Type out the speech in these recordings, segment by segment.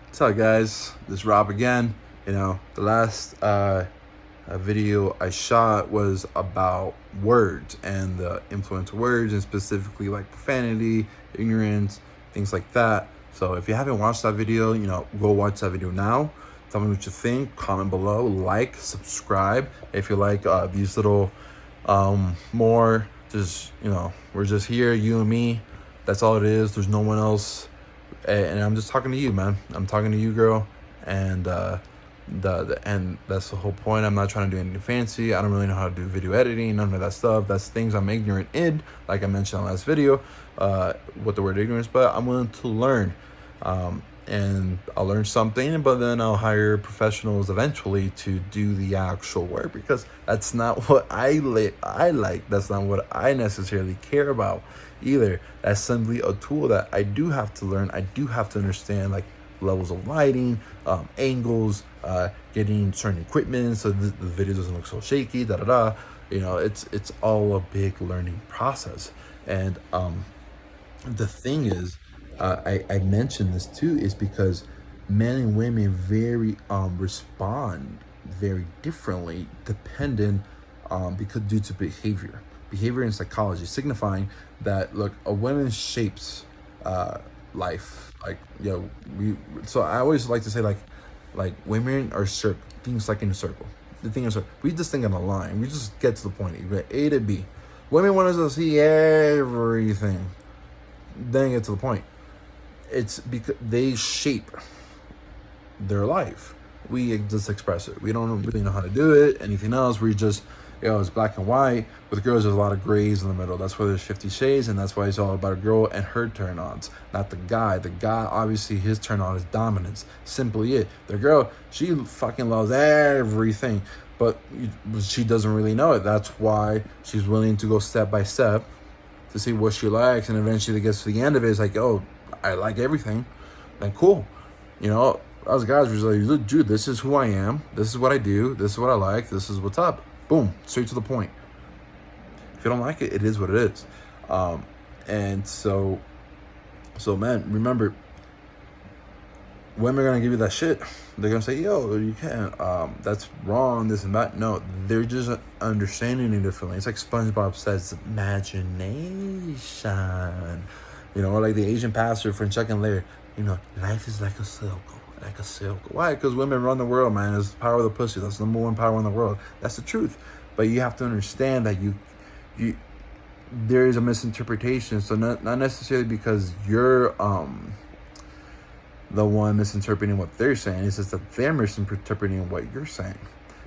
What's up, guys? This is Rob again. The last video I shot was about words and the influence of words, and specifically like profanity, ignorance, things like that. So if you haven't watched that video, go watch that video now. Tell me what you think. Comment below. Like, subscribe. If you like these little more, just we're just here, you and me. That's all it is. There's no one else. And I'm just talking to you, man. I'm talking to you, girl, and and that's the whole point. I'm not trying to do anything fancy. I don't really know how to do video editing, none of that stuff. That's things I'm ignorant in, like I mentioned in the last video, with the word ignorance. But I'm willing to learn, and I'll learn something, but then I'll hire professionals eventually to do the actual work, because that's not what I like. That's not what I necessarily care about either. That's simply a tool that I do have to learn. I do have to understand, like levels of lighting, angles, getting certain equipment so the video doesn't look so shaky. It's all a big learning process. And the thing is, I mentioned this too, is because men and women respond very differently dependent, because due to behavior in psychology, signifying that, look, a woman shapes life. Like, so I always like to say, like women are things like in a circle. The thing is, we just think on a line. We just get to the point. You get A to B. Women want us to see everything, then get to the point. It's because they shape their life. We just express it. We don't really know how to do it. Anything else, we just, it's black and white. With girls, there's a lot of grays in the middle. That's why there's 50 shades, and that's why it's all about a girl and her turn-ons, not the guy. The guy, obviously, his turn-on is dominance. Simply it. The girl, she fucking loves everything, but she doesn't really know it. That's why she's willing to go step by step to see what she likes, and eventually it gets to the end of it. It's like, oh, I like everything. Then cool. Us guys were like, look, dude, this is who I am. This is what I do. This is what I like. This is what's up. Boom, straight to the point. If you don't like it, it is what it is. And so man, remember, women are gonna give you that shit. They're gonna say, yo, you can't, that's wrong, this and that. No, they're just understanding it differently. It's like SpongeBob says, imagination. Like the Asian pastor from Chuck and Larry, life is like a silk. Like a silk. Why? Because women run the world, man. It's the power of the pussy. That's the number one power in the world. That's the truth. But you have to understand that there is a misinterpretation. So not necessarily because you're the one misinterpreting what they're saying. It's just that they're misinterpreting what you're saying,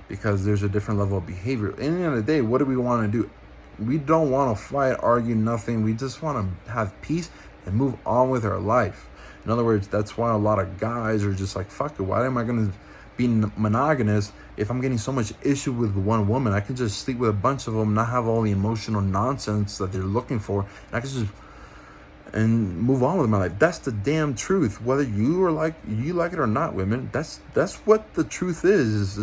because there's a different level of behavior. At the end of the day, what do we want to do? We don't want to fight, argue, nothing. We just want to have peace and move on with our life. In other words, that's why a lot of guys are just like, fuck it, why am I going to be monogamous if I'm getting so much issue with one woman? I can just sleep with a bunch of them, not have all the emotional nonsense that they're looking for, and I can just and move on with my life. That's the damn truth. Whether you like it or not, women, that's what the truth is.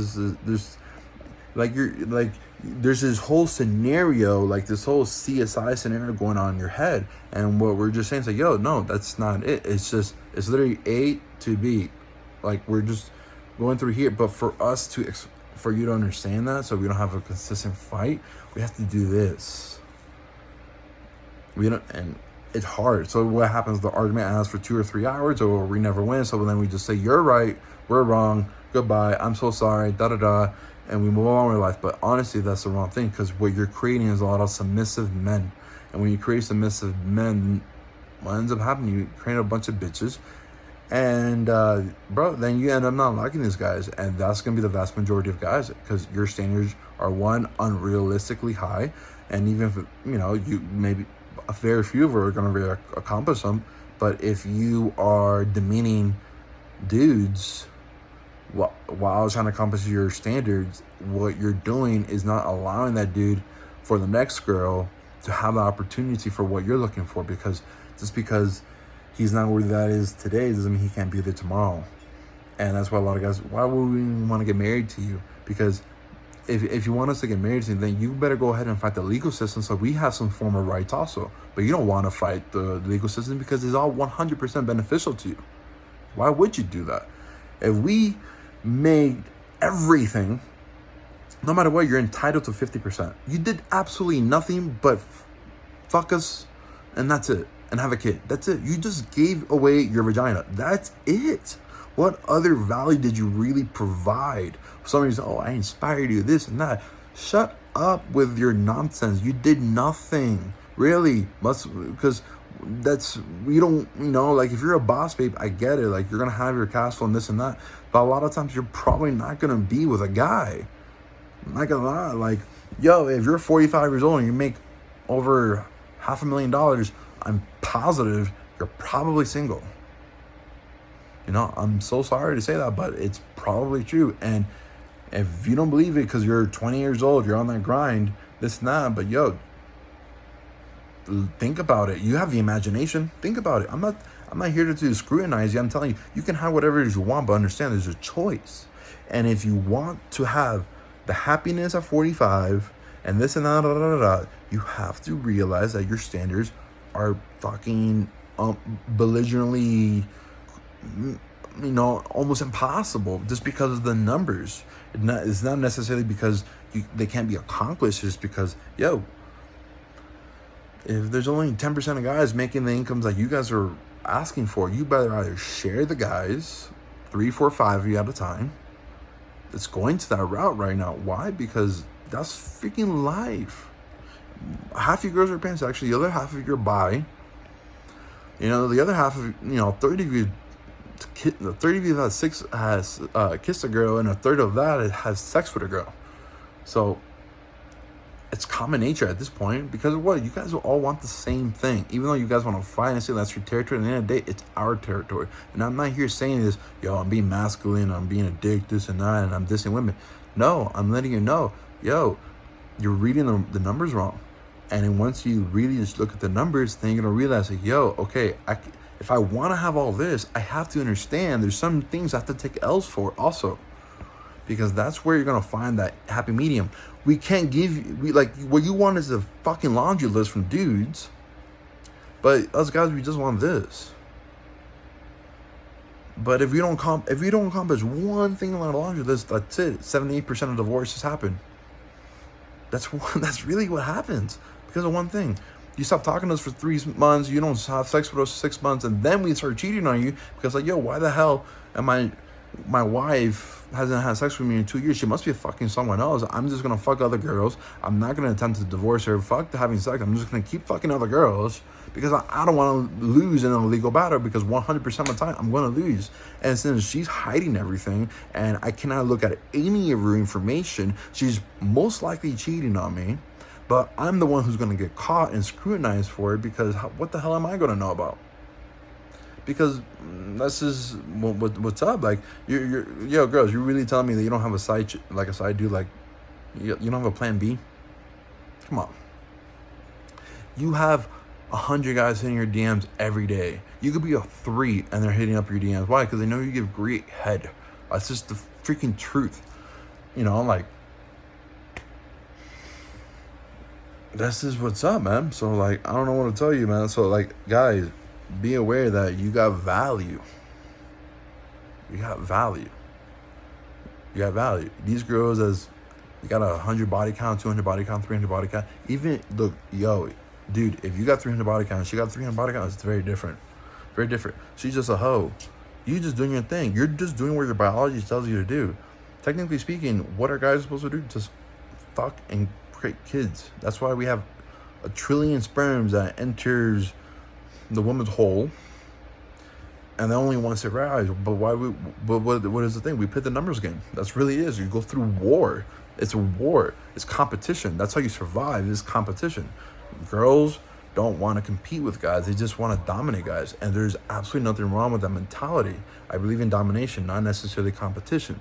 There's this whole scenario, like this whole CSI scenario going on in your head, and what we're just saying is like, yo, no, that's not it. It's literally A to B. Like, we're just going through here. But for you to understand that, so we don't have a consistent fight, we have to do this. And it's hard. So what happens? The argument lasts for 2 or 3 hours, or we never win. So then we just say, you're right, we're wrong, goodbye, I'm so sorry, and we move on with life. But honestly, that's the wrong thing, because what you're creating is a lot of submissive men. And when you create submissive men, what ends up happening, you create a bunch of bitches. And, then you end up not liking these guys. And that's going to be the vast majority of guys, because your standards are, one, unrealistically high. And even if, you maybe a very few of them are going to accomplish them. But if you are demeaning dudes while trying to accomplish your standards, what you're doing is not allowing that dude, for the next girl, to have the opportunity for what you're looking for. Because just because he's not where that is today doesn't mean he can't be there tomorrow. And that's why a lot of guys, why would we want to get married to you? Because if you want us to get married to you, then you better go ahead and fight the legal system so we have some form of rights also. But you don't want to fight the legal system because it's all 100% beneficial to you. Why would you do that? If we made everything, no matter what, you're entitled to 50%. You did absolutely nothing but fuck us, and that's it. And have a kid. That's it. You just gave away your vagina. That's it. What other value did you really provide? Somebody says, oh, I inspired you, this and that. Shut up with your nonsense. You did nothing. Really. Because we don't, like if you're a boss, babe, I get it. Like you're going to have your castle and this and that. But a lot of times you're probably not going to be with a guy. I'm not going to lie. Like, yo, if you're 45 years old and you make over $500,000, I'm positive you're probably single. I'm so sorry to say that, but it's probably true. And if you don't believe it because you're 20 years old, you're on that grind, this and that, but yo, think about it. You have the imagination. Think about it. I'm not here to scrutinize you. I'm telling you, you can have whatever it is you want, but understand there's a choice. And if you want to have the happiness at 45 and this and that, you have to realize that your standards are fucking belligerently, almost impossible just because of the numbers. It's not necessarily because they can't be accomplished. It's because, if there's only 10% of guys making the incomes that you guys are asking for, you better either share the guys, 3, 4, 5 of you at a time. It's going to that route right now. Why? Because that's freaking life. Half of you girls are pansexual, the other half of you are bi. The other half of 30 of you, 30 of you has kissed a girl, and a third of that has sex with a girl. So it's common nature at this point, because of what? You guys all want the same thing. Even though you guys want to fight and say that's your territory, at the end of the day, it's our territory. And I'm not here saying this, I'm being masculine, I'm being a dick, this and that, and I'm dissing women. No, I'm letting you know, you're reading the numbers wrong. And then once you really just look at the numbers, then you're going to realize, okay, if I want to have all this, I have to understand there's some things I have to take L's for also. Because that's where you're going to find that happy medium. We can't what you want is a fucking laundry list from dudes. But us guys, we just want this. But if you don't accomplish one thing on the laundry list, that's it. 78% of divorces happen. That's really what happens. Because of one thing. You stop talking to us for 3 months, you don't have sex with us for 6 months, and then we start cheating on you because why the hell am my wife hasn't had sex with me in 2 years? She must be fucking someone else. I'm just gonna fuck other girls. I'm not gonna attempt to divorce her. Fuck having sex. I'm just gonna keep fucking other girls because I don't want to lose in a legal battle, because 100% of the time I'm gonna lose. And since she's hiding everything and I cannot look at any of her information, she's most likely cheating on me. But I'm the one who's going to get caught and scrutinized for it, because what the hell am I going to know about? Because that's just what's up. Like, girls, you're really telling me that you don't have a side dude? Like, you don't have a plan B? Come on. You have 100 guys hitting your DMs every day. You could be a 3 and they're hitting up your DMs. Why? Because they know you give great head. That's just the freaking truth. This is what's up, man. So, I don't know what to tell you, man. So, guys, be aware that you got value. You got value. These girls, as you got 100 body count, 200 body count, 300 body count. Even, look, dude, if you got 300 body count, she got 300 body count, it's very different. Very different. She's just a hoe. You just doing your thing. You're just doing what your biology tells you to do. Technically speaking, what are guys supposed to do? Just fuck and create kids. That's why we have 1 trillion sperms that enters the woman's hole, and they only want to rise. But what is the thing? We play the numbers game. That's really is. You go through war. It's a war. It's competition. That's how you survive. Is competition. Girls don't want to compete with guys. They just want to dominate guys, and there's absolutely nothing wrong with that mentality. I believe in domination, not necessarily competition.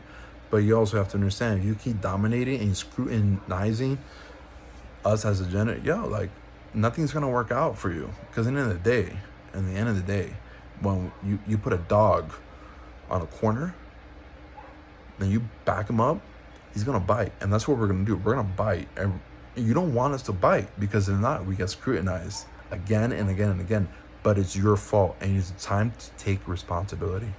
But you also have to understand, if you keep dominating and scrutinizing us as a gender, nothing's gonna work out for you. Because in the end of the day, when you put a dog on a corner, then you back him up, he's gonna bite. And that's what we're gonna do. We're gonna bite. And you don't want us to bite, because if not, we get scrutinized again and again and again. But it's your fault, and it's time to take responsibility.